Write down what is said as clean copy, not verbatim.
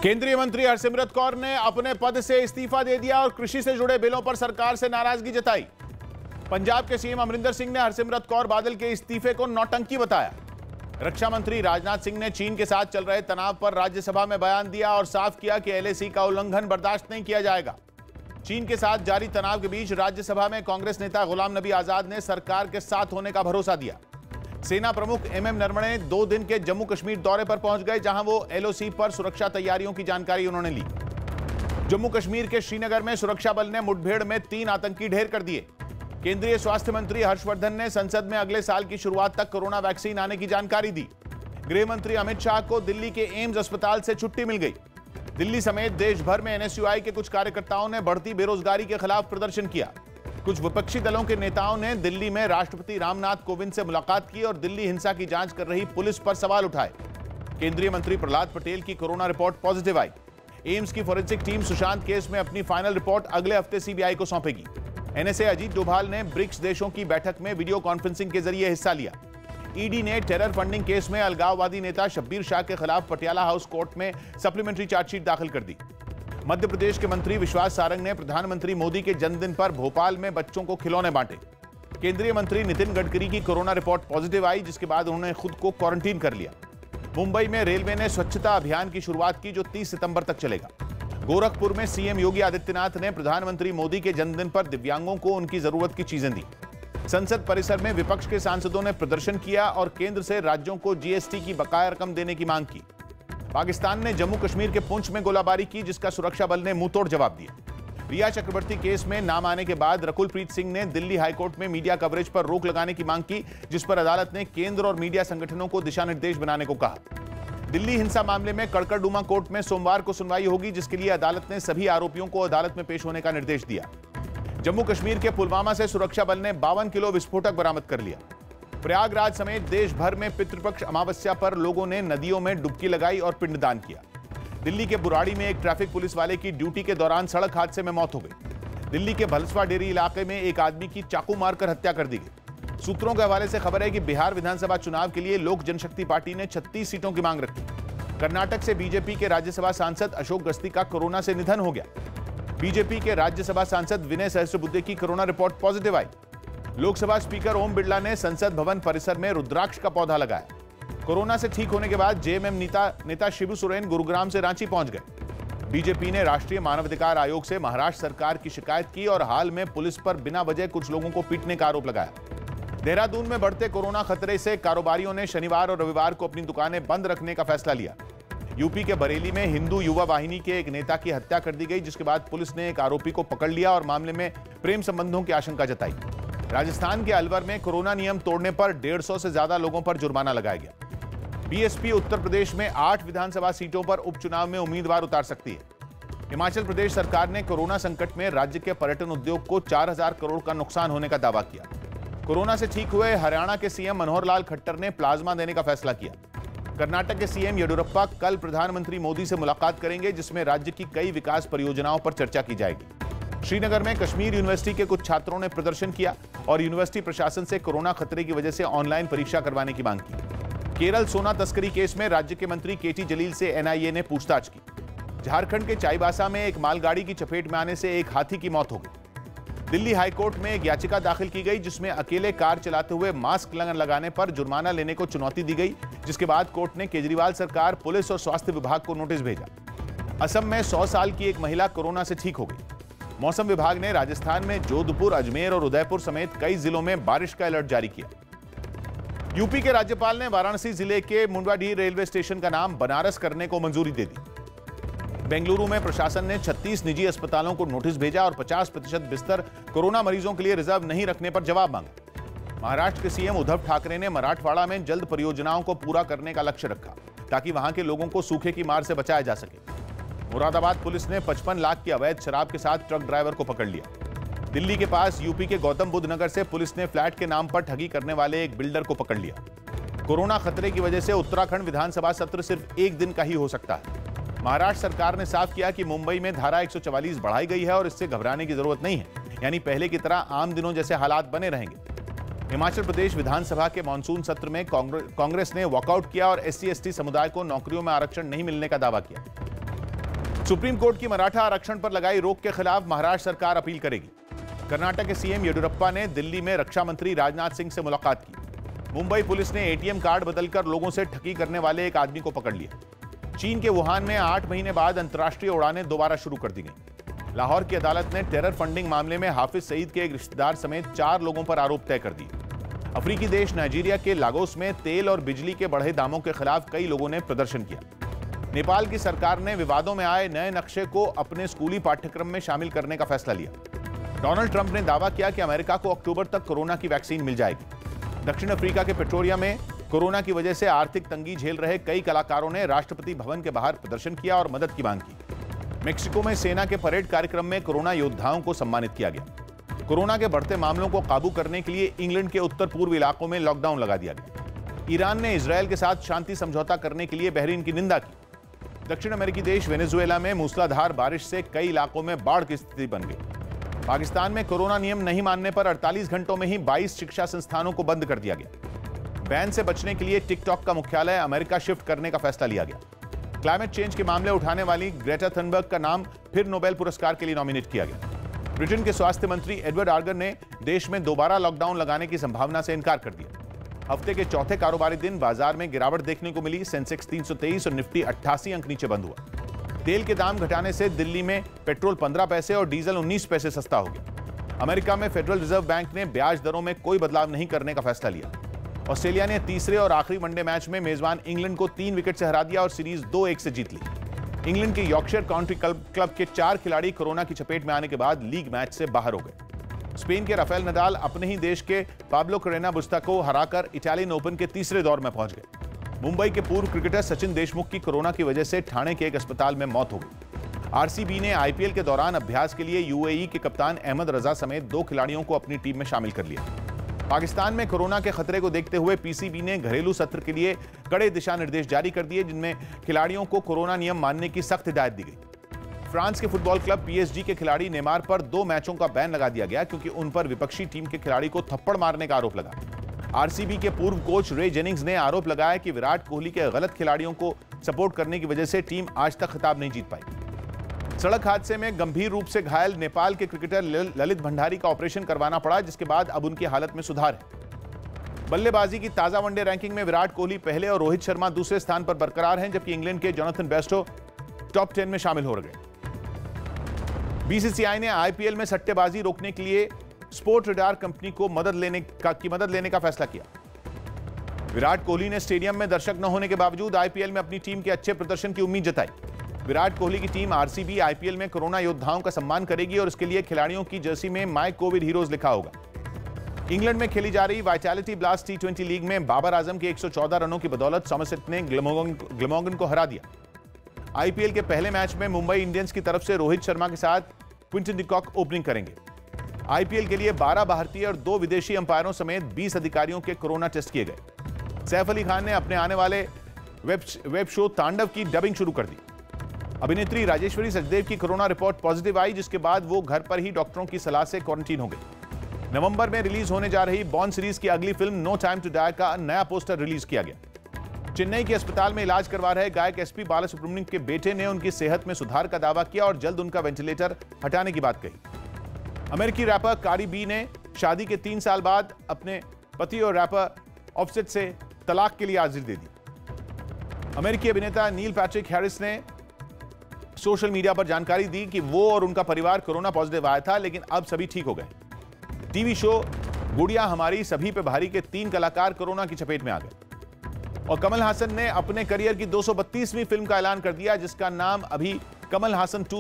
केंद्रीय मंत्री हरसिमरत कौर ने अपने पद से इस्तीफा दे दिया और कृषि से जुड़े बिलों पर सरकार से नाराजगी जताई। पंजाब के सीएम अमरिंदर सिंह ने हरसिमरत कौर बादल के इस्तीफे को नौटंकी बताया। रक्षा मंत्री राजनाथ सिंह ने चीन के साथ चल रहे तनाव पर राज्यसभा में बयान दिया और साफ किया कि एलएसी का उल्लंघन बर्दाश्त नहीं किया जाएगा। चीन के साथ जारी तनाव के बीच राज्यसभा में कांग्रेस नेता गुलाम नबी आजाद ने सरकार के साथ होने का भरोसा दिया। सेना प्रमुख एमएम नरवणे 2 दिन के जम्मू कश्मीर दौरे पर पहुंच गए, जहां वो एलओसी पर सुरक्षा तैयारियों की जानकारी उन्होंने ली। जम्मू कश्मीर के श्रीनगर में सुरक्षा बल ने मुठभेड़ में 3 आतंकी ढेर कर दिए। केंद्रीय स्वास्थ्य मंत्री हर्षवर्धन ने संसद में अगले साल की शुरुआत तक कोरोना वैक्सीन आने की जानकारी दी। गृह मंत्री अमित शाह को दिल्ली के एम्स अस्पताल से छुट्टी मिल गई। दिल्ली समेत देश भर में एनएसयूआई के कुछ कार्यकर्ताओं ने बढ़ती बेरोजगारी के खिलाफ प्रदर्शन किया। कुछ विपक्षी दलों के नेताओं ने दिल्ली में राष्ट्रपति रामनाथ कोविंद से मुलाकात की और दिल्ली हिंसा की जांच कर रही पुलिस पर सवाल उठाए। केंद्रीय मंत्री प्रहलाद पटेल की कोरोना रिपोर्ट पॉजिटिव आई। एम्स की फोरेंसिक टीम सुशांत केस में अपनी फाइनल रिपोर्ट अगले हफ्ते सीबीआई को सौंपेगी। एनएसए अजीत डोभाल ने ब्रिक्स देशों की बैठक में वीडियो कॉन्फ्रेंसिंग के जरिए हिस्सा लिया। ईडी ने टेरर फंडिंग केस में अलगाववादी नेता शब्बीर शाह के खिलाफ पटियाला हाउस कोर्ट में सप्लीमेंट्री चार्जशीट दाखिल कर दी। मध्य प्रदेश के मंत्री विश्वास सारंग ने प्रधानमंत्री मोदी के जन्मदिन पर भोपाल में बच्चों को खिलौने बांटे। केंद्रीय मंत्री नितिन गडकरी की कोरोना रिपोर्ट पॉजिटिव आई, जिसके बाद उन्होंने खुद को क्वारंटीन कर लिया। मुंबई में रेलवे ने स्वच्छता अभियान की शुरुआत की, जो 30 सितंबर तक चलेगा। गोरखपुर में सीएम योगी आदित्यनाथ ने प्रधानमंत्री मोदी के जन्मदिन पर दिव्यांगों को उनकी जरूरत की चीजें दी। संसद परिसर में विपक्ष के सांसदों ने प्रदर्शन किया और केंद्र से राज्यों को जीएसटी की बकाया रकम देने की मांग की। पाकिस्तान ने जम्मू कश्मीर के पुंछ में गोलाबारी की, जिसका सुरक्षा बल ने मुंहतोड़ जवाब दिया। रिया चक्रवर्ती केस में नाम आने के बाद रकुलप्रीत सिंह ने दिल्ली हाईकोर्ट में मीडिया कवरेज पर रोक लगाने की मांग की, जिस पर अदालत ने केंद्र और मीडिया संगठनों को दिशा निर्देश बनाने को कहा। दिल्ली हिंसा मामले में कड़कड़डूमा कोर्ट में सोमवार को सुनवाई होगी, जिसके लिए अदालत ने सभी आरोपियों को अदालत में पेश होने का निर्देश दिया। जम्मू कश्मीर के पुलवामा से सुरक्षा बल ने 52 किलो विस्फोटक बरामद कर लिया। प्रयागराज समेत देश भर में पितृपक्ष अमावस्या पर लोगों ने नदियों में डुबकी लगाई और पिंडदान किया। दिल्ली के बुराड़ी में एक ट्रैफिक पुलिस वाले की ड्यूटी के दौरान सड़क हादसे में मौत हो गई। दिल्ली के भलसवा डेरी इलाके में एक आदमी की चाकू मारकर हत्या कर दी गई। सूत्रों के हवाले से खबर है कि बिहार विधानसभा चुनाव के लिए लोक जनशक्ति पार्टी ने 36 सीटों की मांग रखी। कर्नाटक से बीजेपी के राज्यसभा सांसद अशोक गस्ती का कोरोना से निधन हो गया। बीजेपी के राज्यसभा सांसद विनय सहस्त्रबुद्धे की कोरोना रिपोर्ट पॉजिटिव आई। लोकसभा स्पीकर ओम बिरला ने संसद भवन परिसर में रुद्राक्ष का पौधा लगाया। कोरोना से ठीक होने के बाद जेएमएम नेता शिबू सोरेन गुरुग्राम से रांची पहुंच गए। बीजेपी ने राष्ट्रीय मानवाधिकार आयोग से महाराष्ट्र सरकार की शिकायत की और हाल में पुलिस पर बिना वजह कुछ लोगों को पीटने का आरोप लगाया। देहरादून में बढ़ते कोरोना खतरे से कारोबारियों ने शनिवार और रविवार को अपनी दुकानें बंद रखने का फैसला लिया। यूपी के बरेली में हिंदू युवा वाहिनी के एक नेता की हत्या कर दी गई, जिसके बाद पुलिस ने एक आरोपी को पकड़ लिया और मामले में प्रेम संबंधों की आशंका जताई। राजस्थान के अलवर में कोरोना नियम तोड़ने पर 150 से ज्यादा लोगों पर जुर्माना लगाया गया। बीएसपी उत्तर प्रदेश में 8 विधानसभा सीटों पर उपचुनाव में उम्मीदवार उतार सकती है। हिमाचल प्रदेश सरकार ने कोरोना संकट में राज्य के पर्यटन उद्योग को 4000 करोड़ का नुकसान होने का दावा किया। कोरोना से ठीक हुए हरियाणा के सीएम मनोहर लाल खट्टर ने प्लाज्मा देने का फैसला किया। कर्नाटक के सीएम येडियुरप्पा कल प्रधानमंत्री मोदी से मुलाकात करेंगे, जिसमें राज्य की कई विकास परियोजनाओं पर चर्चा की जाएगी। श्रीनगर में कश्मीर यूनिवर्सिटी के कुछ छात्रों ने प्रदर्शन किया और यूनिवर्सिटी प्रशासन से कोरोना खतरे की वजह से ऑनलाइन परीक्षा करवाने की मांग की। केरल सोना तस्करी केस में राज्य के मंत्री केटी जलील से एनआईए ने पूछताछ की। झारखंड के चाईबासा में एक मालगाड़ी की चपेट में आने से एक हाथी की मौत हो गई। दिल्ली हाईकोर्ट में एक याचिका दाखिल की गई, जिसमें अकेले कार चलाते हुए मास्क लगाने पर जुर्माना लेने को चुनौती दी गई, जिसके बाद कोर्ट ने केजरीवाल सरकार, पुलिस और स्वास्थ्य विभाग को नोटिस भेजा। असम में 100 साल की एक महिला कोरोना से ठीक हो गई। मौसम विभाग ने राजस्थान में जोधपुर, अजमेर और उदयपुर समेत कई जिलों में बारिश का अलर्ट जारी किया। यूपी के राज्यपाल ने वाराणसी जिले के मुंडवाडीह रेलवे स्टेशन का नाम बनारस करने को मंजूरी दे दी। बेंगलुरु में प्रशासन ने 36 निजी अस्पतालों को नोटिस भेजा और 50% बिस्तर कोरोना मरीजों के लिए रिजर्व नहीं रखने पर जवाब मांगा। महाराष्ट्र के सीएम उद्धव ठाकरे ने मराठवाड़ा में जल्द परियोजनाओं को पूरा करने का लक्ष्य रखा, ताकि वहां के लोगों को सूखे की मार से बचाया जा सके। मुरादाबाद पुलिस ने 55 लाख की अवैध शराब के साथ ट्रक ड्राइवर को पकड़ लिया। दिल्ली के पास यूपी के गौतम बुद्ध नगर से पुलिस ने फ्लैट के नाम पर ठगी करने वाले एक बिल्डर को पकड़ लिया। कोरोना खतरे की वजह से उत्तराखंड विधानसभा सत्र सिर्फ एक दिन का ही हो सकता है। महाराष्ट्र सरकार ने साफ किया कि मुंबई में धारा 144 बढ़ाई गई है और इससे घबराने की जरूरत नहीं है, यानी पहले की तरह आम दिनों जैसे हालात बने रहेंगे। हिमाचल प्रदेश विधानसभा के मानसून सत्र में कांग्रेस ने वॉकआउट किया और SC/ST समुदाय को नौकरियों में आरक्षण नहीं मिलने का दावा किया। सुप्रीम कोर्ट की मराठा आरक्षण पर लगाई रोक के खिलाफ महाराष्ट्र सरकार अपील करेगी। कर्नाटक के सीएम येडियुरप्पा ने दिल्ली में रक्षा मंत्री राजनाथ सिंह से मुलाकात की। मुंबई पुलिस ने एटीएम कार्ड बदलकर लोगों से ठगी करने वाले एक आदमी को पकड़ लिया। चीन के वुहान में 8 महीने बाद अंतर्राष्ट्रीय उड़ानें दोबारा शुरू कर दी गई। लाहौर की अदालत ने टेरर फंडिंग मामले में हाफिज सईद के एक रिश्तेदार समेत 4 लोगों पर आरोप तय कर दिए। अफ्रीकी देश नाइजीरिया के लागोस में तेल और बिजली के बढ़े दामों के खिलाफ कई लोगों ने प्रदर्शन किया। नेपाल की सरकार ने विवादों में आए नए नक्शे को अपने स्कूली पाठ्यक्रम में शामिल करने का फैसला लिया। डोनाल्ड ट्रंप ने दावा किया कि अमेरिका को अक्टूबर तक कोरोना की वैक्सीन मिल जाएगी। दक्षिण अफ्रीका के प्रिटोरिया में कोरोना की वजह से आर्थिक तंगी झेल रहे कई कलाकारों ने राष्ट्रपति भवन के बाहर प्रदर्शन किया और मदद की मांग की। मेक्सिको में सेना के परेड कार्यक्रम में कोरोना योद्धाओं को सम्मानित किया गया। कोरोना के बढ़ते मामलों को काबू करने के लिए इंग्लैंड के उत्तर पूर्व इलाकों में लॉकडाउन लगा दिया गया। ईरान ने इजरायल के साथ शांति समझौता करने के लिए बहरीन की निंदा की। दक्षिण अमेरिकी देश वेनेजुएला में मूसलाधार बारिश से कई इलाकों में बाढ़ की स्थिति बन गई। पाकिस्तान में कोरोना नियम नहीं मानने पर 48 घंटों में ही 22 शिक्षा संस्थानों को बंद कर दिया गया। बैन से बचने के लिए टिकटॉक का मुख्यालय अमेरिका शिफ्ट करने का फैसला लिया गया। क्लाइमेट चेंज के मामले उठाने वाली ग्रेटा थनबर्ग का नाम फिर नोबेल पुरस्कार के लिए नॉमिनेट किया गया। ब्रिटेन के स्वास्थ्य मंत्री एडवर्ड आर्गर ने देश में दोबारा लॉकडाउन लगाने की संभावना से इनकार कर दिया। हफ्ते के चौथे कारोबारी दिन बाजार में गिरावट देखने को मिली। सेंसेक्स 323 और निफ्टी 88 अंक नीचे बंद हुआ। तेल के दाम घटाने से दिल्ली में पेट्रोल 15 पैसे और डीजल 19 पैसे सस्ता हो गया। अमेरिका में फेडरल रिजर्व बैंक ने ब्याज दरों में कोई बदलाव नहीं करने का फैसला लिया। ऑस्ट्रेलिया ने तीसरे और आखिरी वनडे मैच में मेजबान इंग्लैंड को 3 विकेट से हरा दिया और सीरीज 2-1 से जीत ली। इंग्लैंड के यॉर्कशायर काउंटी क्लब के 4 खिलाड़ी कोरोना की चपेट में आने के बाद लीग मैच से बाहर हो गए। स्पेन के राफेल नडाल अपने ही देश के पाब्लो कैरेना बुस्ता को हराकर इटालियन ओपन के तीसरे दौर में पहुंच गए। मुंबई के पूर्व क्रिकेटर सचिन देशमुख की कोरोना की वजह से ठाणे के एक अस्पताल में मौत हो गई। आरसीबी ने आईपीएल के दौरान अभ्यास के लिए यूएई के कप्तान अहमद रजा समेत 2 खिलाड़ियों को अपनी टीम में शामिल कर लिया। पाकिस्तान में कोरोना के खतरे को देखते हुए पीसीबी ने घरेलू सत्र के लिए कड़े दिशा निर्देश जारी कर दिए, जिनमें खिलाड़ियों को कोरोना नियम मानने की सख्त हिदायत दी गई। फ्रांस के फुटबॉल क्लब पीएसजी के खिलाड़ी नेमार पर 2 मैचों का बैन लगा दिया गया क्योंकि उन पर विपक्षी टीम के खिलाड़ी को थप्पड़ मारने का आरोप लगा। आरसीबी के पूर्व कोच रे जेनिंग्स ने आरोप लगाया कि विराट कोहली के गलत खिलाड़ियों को सपोर्ट करने की वजह से टीम आज तक खिताब नहीं जीत पाई। सड़क हादसे में गंभीर रूप से घायल नेपाल के क्रिकेटर ललित भंडारी का ऑपरेशन करवाना पड़ा, जिसके बाद अब उनकी हालत में सुधार है। बल्लेबाजी की ताजा वनडे रैंकिंग में विराट कोहली पहले और रोहित शर्मा दूसरे स्थान पर बरकरार हैं, जबकि इंग्लैंड के जोनाथन बेस्टो टॉप 10 में शामिल हो गए। बीसीसीआई ने आईपीएल में सट्टेबाजी रोकने के लिए स्पोर्ट रडार कंपनी को मदद लेने का फैसला किया। विराट कोहली ने स्टेडियम में दर्शक न होने के बावजूद आईपीएल में अपनी टीम के अच्छे प्रदर्शन की उम्मीद जताई। विराट कोहली की टीम आरसीबी आईपीएल में कोरोना योद्धाओं का सम्मान करेगी और इसके लिए खिलाड़ियों की जर्सी में माय कोविड हीरोज लिखा होगा। इंग्लैंड में खेली जा रही वाइटालिटी ब्लास्ट टी20 लीग में बाबर आजम के 114 रनों की बदौलत सॉमरसेट ने ग्लैमोगन को हरा दिया। आईपीएल के पहले मैच में मुंबई इंडियंस की तरफ से रोहित शर्मा के साथ क्विंटन डिकॉक ओपनिंग करेंगे। आईपीएल के लिए 12 भारतीय और 2 विदेशी अंपायरों समेत 20 अधिकारियों के कोरोना टेस्ट किए गए। सैफ अली खान ने अपने आने वाले वेब शो तांडव की डबिंग शुरू कर दी। अभिनेत्री राजेश्वरी सचदेव की कोरोना रिपोर्ट पॉजिटिव आई, जिसके बाद वो घर पर ही डॉक्टरों की सलाह से क्वारंटीन हो गई। नवंबर में रिलीज होने जा रही बॉन्ड सीरीज की अगली film no time to die का नया पोस्टर रिलीज किया गया। चेन्नई के अस्पताल में इलाज करवा रहे गायक एसपी बालासुब्रमण्यम के बेटे ने उनकी सेहत में सुधार का दावा किया और जल्द उनका वेंटिलेटर हटाने की बात कही। अमेरिकी रैपर कार्डी बी ने शादी के 3 साल बाद अपने पति और रैपर ऑफसेट से तलाक के लिए आजिर दे दी। अमेरिकी अभिनेता नील पैट्रिक हैरिस ने सोशल मीडिया पर जानकारी दी कि वो और उनका परिवार कोरोना पॉजिटिव आया था, लेकिन अब सभी ठीक हो गए। टीवी शो गुड़िया हमारी सभी पे भारी के 3 कलाकार कोरोना की चपेट में आ गए। और कमल हासन ने अपने करियर की 232वीं फिल्म का ऐलान कर दिया, जिसका नाम अभी कमल हासन 2